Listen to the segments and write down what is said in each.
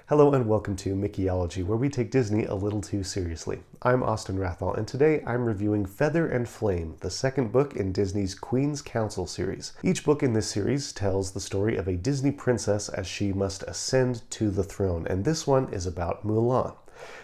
Hello and welcome to Mickeyology, where we take Disney a little too seriously. I'm Austin Rathall, and today I'm reviewing Feather and Flame, the second book in Disney's Queen's Counsel series. Each book in this series tells the story of a Disney princess as she must ascend to the throne, and this one is about Mulan.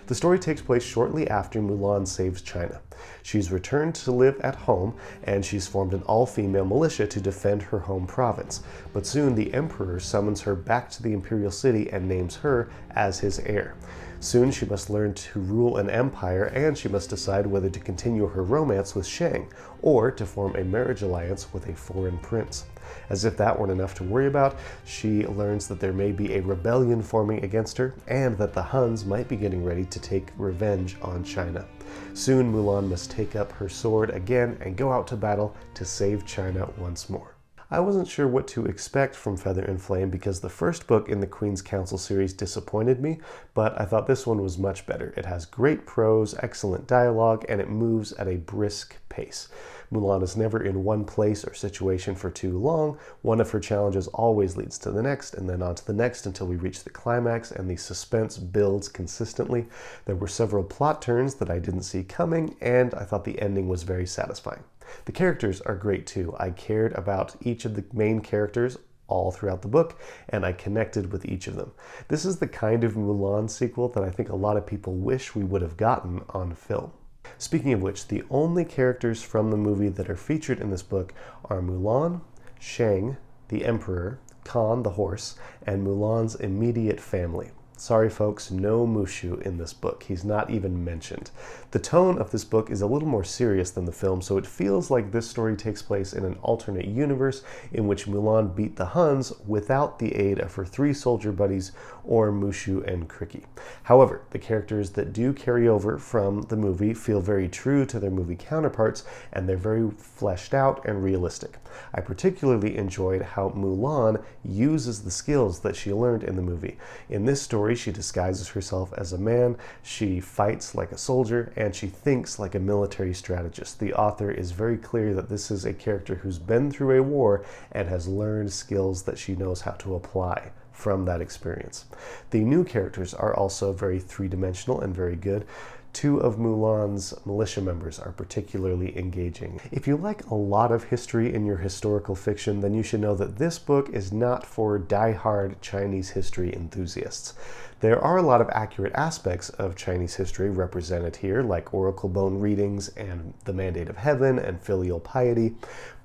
The story takes place shortly after Mulan saves China. She's returned to live at home, and she's formed an all-female militia to defend her home province. But soon the emperor summons her back to the imperial city and names her as his heir. Soon she must learn to rule an empire, and she must decide whether to continue her romance with Shang, or to form a marriage alliance with a foreign prince. As if that weren't enough to worry about, she learns that there may be a rebellion forming against her, and that the Huns might be getting ready to take revenge on China. Soon Mulan must take up her sword again and go out to battle to save China once more. I wasn't sure what to expect from Feather and Flame because the first book in the Queen's Counsel series disappointed me, but I thought this one was much better. It has great prose, excellent dialogue, and it moves at a brisk pace. Mulan is never in one place or situation for too long. One of her challenges always leads to the next, and then on to the next until we reach the climax, and the suspense builds consistently. There were several plot turns that I didn't see coming, and I thought the ending was very satisfying. The characters are great too. I cared about each of the main characters all throughout the book, and I connected with each of them. This is the kind of Mulan sequel that I think a lot of people wish we would have gotten on film. Speaking of which, the only characters from the movie that are featured in this book are Mulan, Shang, the Emperor, Khan the horse, and Mulan's immediate family. Sorry folks, no Mushu in this book. He's not even mentioned. The tone of this book is a little more serious than the film, so it feels like this story takes place in an alternate universe in which Mulan beat the Huns without the aid of her three soldier buddies or Mushu and Cricky. However, the characters that do carry over from the movie feel very true to their movie counterparts, and they're very fleshed out and realistic. I particularly enjoyed how Mulan uses the skills that she learned in the movie. In this story, she disguises herself as a man, she fights like a soldier, and she thinks like a military strategist. The author is very clear that this is a character who's been through a war and has learned skills that she knows how to apply from that experience. The new characters are also very three-dimensional and very good. Two of Mulan's militia members are particularly engaging. If you like a lot of history in your historical fiction, then you should know that this book is not for die-hard Chinese history enthusiasts. There are a lot of accurate aspects of Chinese history represented here, like oracle bone readings and the mandate of heaven and filial piety,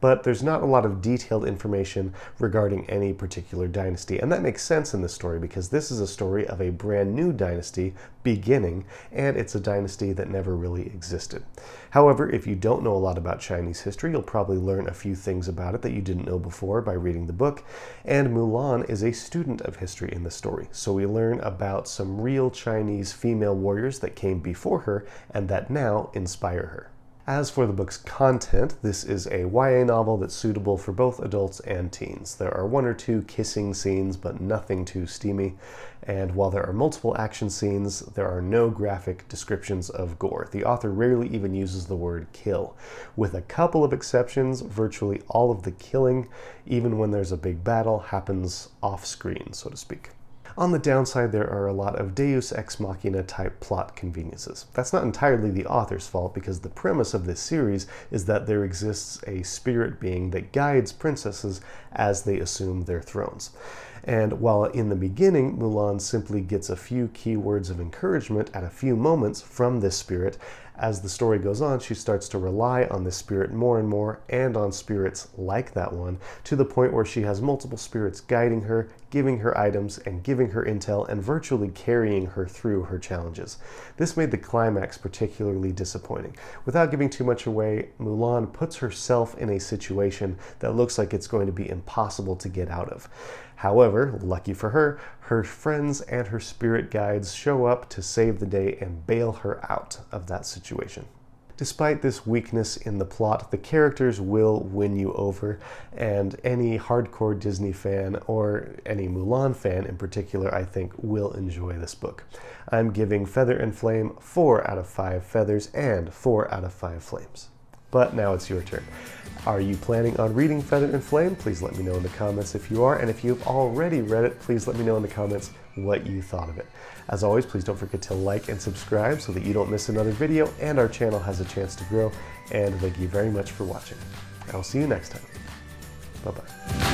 but there's not a lot of detailed information regarding any particular dynasty. And that makes sense in this story because this is a story of a brand new dynasty beginning, and it's a dynasty that never really existed. However, if you don't know a lot about Chinese history, you'll probably learn a few things about it that you didn't know before by reading the book. And Mulan is a student of history in this story, so we learn about some real Chinese female warriors that came before her and that now inspire her. As for the book's content, this is a YA novel that's suitable for both adults and teens. There are one or two kissing scenes, but nothing too steamy. And while there are multiple action scenes, there are no graphic descriptions of gore. The author rarely even uses the word kill. With a couple of exceptions, virtually all of the killing, even when there's a big battle, happens off-screen, so to speak. On the downside, there are a lot of Deus Ex Machina type plot conveniences. That's not entirely the author's fault because the premise of this series is that there exists a spirit being that guides princesses as they assume their thrones. And while in the beginning, Mulan simply gets a few key words of encouragement at a few moments from this spirit, as the story goes on, she starts to rely on this spirit more and more, and on spirits like that one, to the point where she has multiple spirits guiding her, giving her items, and giving her intel, and virtually carrying her through her challenges. This made the climax particularly disappointing. Without giving too much away, Mulan puts herself in a situation that looks like it's going to be impossible to get out of. However, lucky for her, her friends and her spirit guides show up to save the day and bail her out of that situation. Despite this weakness in the plot, the characters will win you over, and any hardcore Disney fan, or any Mulan fan in particular, I think will enjoy this book. I'm giving Feather and Flame 4 out of 5 feathers and 4 out of 5 flames. But now it's your turn. Are you planning on reading Feather and Flame? Please let me know in the comments if you are, and if you've already read it, please let me know in the comments what you thought of it. As always, please don't forget to like and subscribe so that you don't miss another video and our channel has a chance to grow. And thank you very much for watching. I will see you next time. Bye-bye.